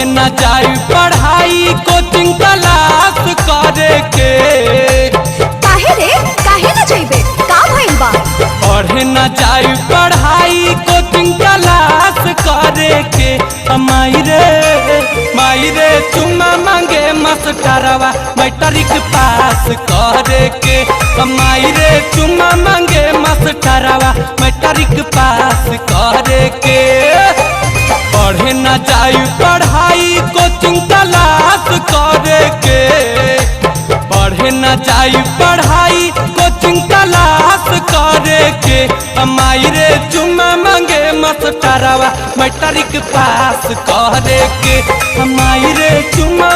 पढ़े न जाई पढ़ाई कोचिंग क्लास करे के। काहे रे काहे न जइबे का भइल बा? पढ़े न जाई पढ़ाई कोचिंग क्लास करे के। माई रे चुम्मा मांगे मास्टरवा मैट्रिक पास करे के। माई रे चुम्मा मांगे मास्टरवा मैट्रिक पास करे के। पढ़े न जाई पढ़ाई कोचिंग क्लास करे के। पढ़े न जाई पढ़ाई कोचिंग क्लास करे के। माई रे चुम्मा मांगे मास्टरवा मैट्रिक पास करे के। माई रे चुम्मा